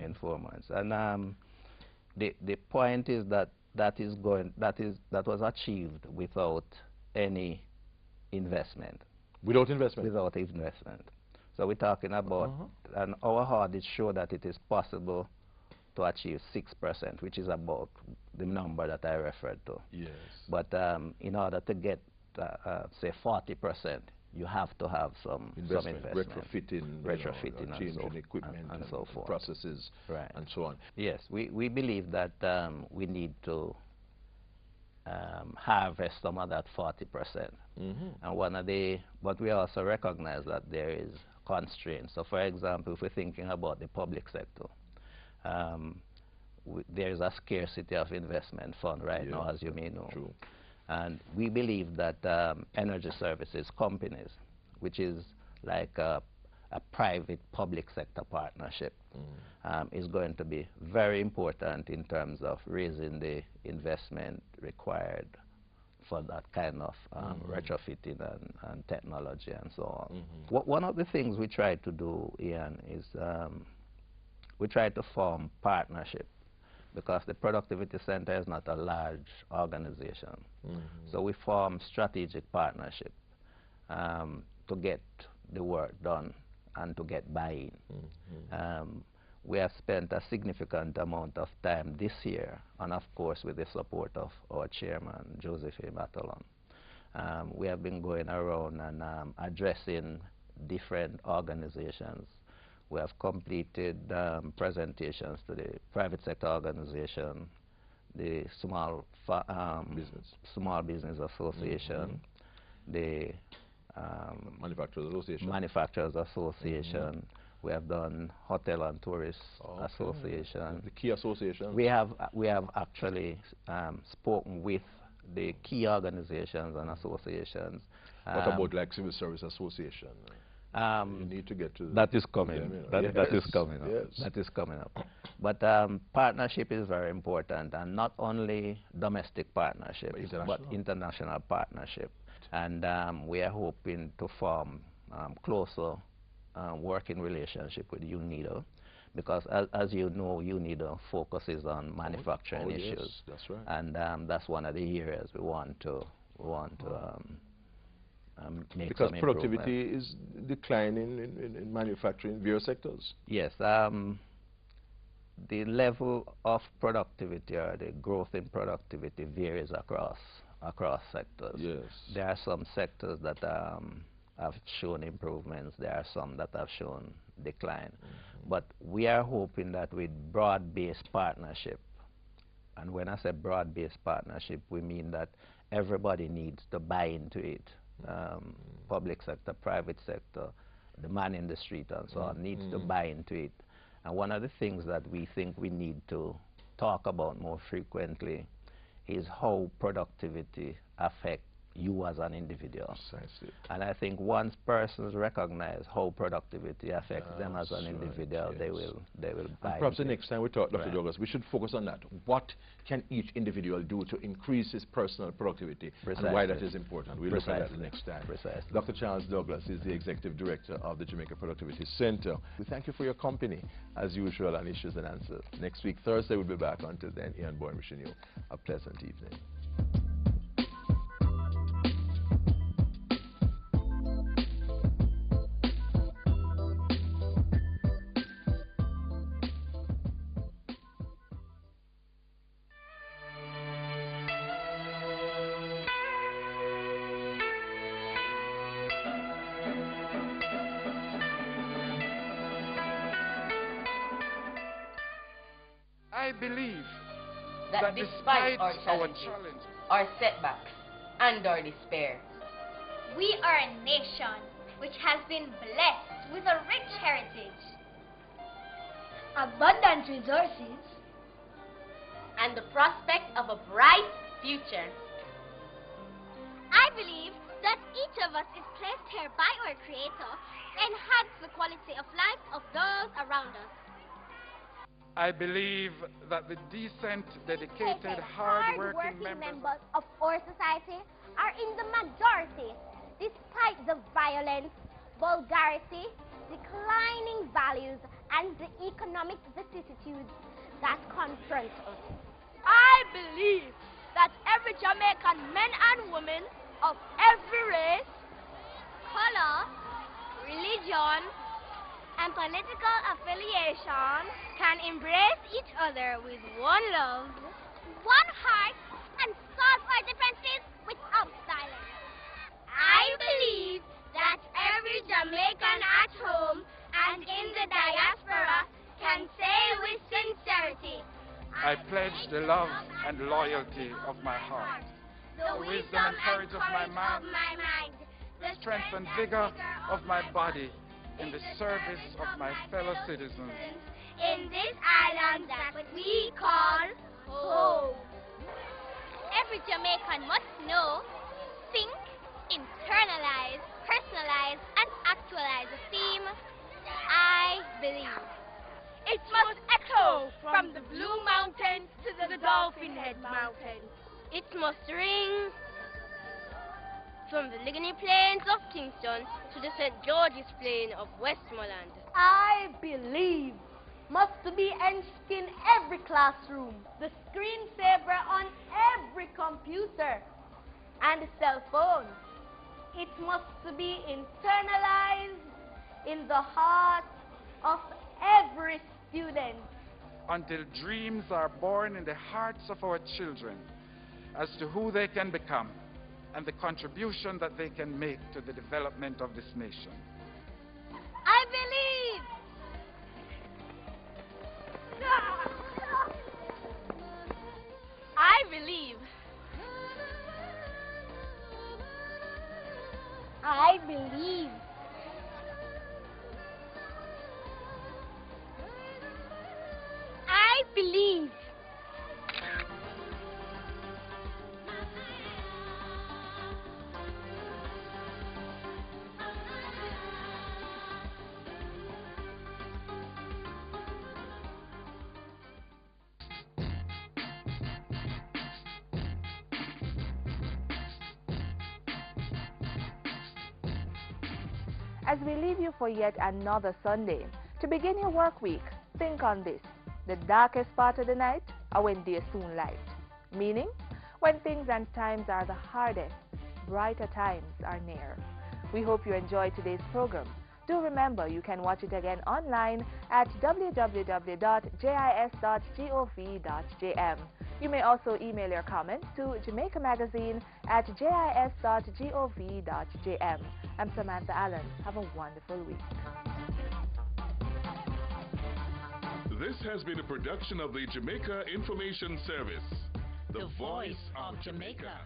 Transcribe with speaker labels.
Speaker 1: in 4 months. And the point is that that was achieved without any investment.
Speaker 2: Without investment?
Speaker 1: Without investment. So we're talking about, and our audits show that it is possible to achieve 6%, which is about the number that I referred to.
Speaker 2: Yes.
Speaker 1: But in order to get, say, 40%, you have to have some investment.
Speaker 2: Retrofitting, changing equipment
Speaker 1: and so forth.
Speaker 2: Processes,
Speaker 1: right,
Speaker 2: and so on.
Speaker 1: Yes, we believe that we need to harvest some of that 40%. And but we also recognize that there is constraints. So, for example, if we're thinking about the public sector, there is a scarcity of investment fund right now, as you may know.
Speaker 2: True.
Speaker 1: And we believe that energy services companies, which is like a private public sector partnership, is going to be very important in terms of raising the investment required for that kind of retrofitting and technology and so on. One of the things we try to do, Ian, is we try to form partnership, because the Productivity Center is not a large organization. So we form strategic partnership to get the work done and to get buy-in. We have spent a significant amount of time this year, and of course with the support of our chairman, Josephine Matalon. We have been going around and addressing different organizations. We have completed presentations to the private sector organization, the Small Business Association, the Manufacturers Association. We have done Hotel and Tourist Association.
Speaker 2: The key associations?
Speaker 1: We have actually spoken with the key organizations and associations.
Speaker 2: What about like Civil Service Association? You need to get to
Speaker 1: that is coming. That is coming up.
Speaker 2: Yes.
Speaker 1: That is coming up. But partnership is very important, and not only domestic partnership, but international partnership. And we are hoping to form closer working relationship with UNIDO, because as you know, UNIDO focuses on manufacturing issues.
Speaker 2: Yes, that's right.
Speaker 1: And that's one of the areas we want to make
Speaker 2: because
Speaker 1: some
Speaker 2: productivity is declining in manufacturing in various sectors.
Speaker 1: Yes. The level of productivity, or the growth in productivity, varies across sectors.
Speaker 2: Yes.
Speaker 1: There are some sectors that have shown improvements. There are some that have shown decline. But we are hoping that with broad-based partnership, and when I say broad-based partnership, we mean that everybody needs to buy into it. Public sector, private sector, the man in the street and so on needs to buy into it. And one of the things that we think we need to talk about more frequently is how productivity affects you as an individual.
Speaker 2: Precisely.
Speaker 1: And I think once persons recognize how productivity affects them as an individual,
Speaker 2: yes.
Speaker 1: they will buy.
Speaker 2: And perhaps the next time we talk, Dr. Douglas, we should focus on that. What can each individual do to increase his personal productivity, and why that is important? We'll look at that next time.
Speaker 1: Precisely.
Speaker 2: Dr. Charles Douglas is the Executive Director of the Jamaica Productivity Center. We thank you for your company, as usual, on Issues and Answers. Next week, Thursday, we'll be back. Until then, Ian Boy wishing you a pleasant evening.
Speaker 3: I believe
Speaker 4: that despite our challenges, our setbacks, and our despair,
Speaker 5: we are a nation which has been blessed with a rich heritage, abundant resources,
Speaker 4: and the prospect of a bright future.
Speaker 5: I believe that each of us is placed here by our Creator to enhance the quality of life of those around us.
Speaker 3: I believe that the decent, dedicated, hard-working members
Speaker 5: of our society are in the majority, despite the violence, vulgarity, declining values, and the economic vicissitudes that confront us.
Speaker 6: I believe that every Jamaican man and woman of every race,
Speaker 5: Color, religion, and political affiliation
Speaker 6: can embrace each other with one love,
Speaker 5: one heart, and solve our differences without silence. I believe that every Jamaican at home and in the diaspora can say with sincerity,
Speaker 3: I pledge the love and loyalty of my heart,
Speaker 5: the
Speaker 3: wisdom and courage of my mind, the strength and vigor of my body in the service of my fellow citizens
Speaker 5: in this island that we call home. Every Jamaican must know, think, internalize, personalize, and actualize the theme, I believe.
Speaker 6: it must echo from the Blue Mountain to the Dolphin Head Mountain.
Speaker 4: It must ring from the Ligony Plains of Kingston to the St. George's Plain of Westmoreland.
Speaker 6: I believe must be etched in every classroom, the screensaver on every computer and cell phone. It must be internalized in the heart of every student.
Speaker 3: until dreams are born in the hearts of our children as to who they can become and the contribution that they can make to the development of this nation.
Speaker 5: I believe.
Speaker 6: I believe.
Speaker 5: I believe.
Speaker 6: I believe.
Speaker 7: As we leave you for yet another Sunday, to begin your work week, think on this. The darkest part of the night are when they soon light. Meaning, when things and times are the hardest, brighter times are near. We hope you enjoyed today's program. Do remember you can watch it again online at www.jis.gov.jm. You may also email your comments to Jamaica Magazine at jis.gov.jm. I'm Samantha Allen. Have a wonderful week.
Speaker 8: This has been a production of the Jamaica Information Service, the voice of Jamaica.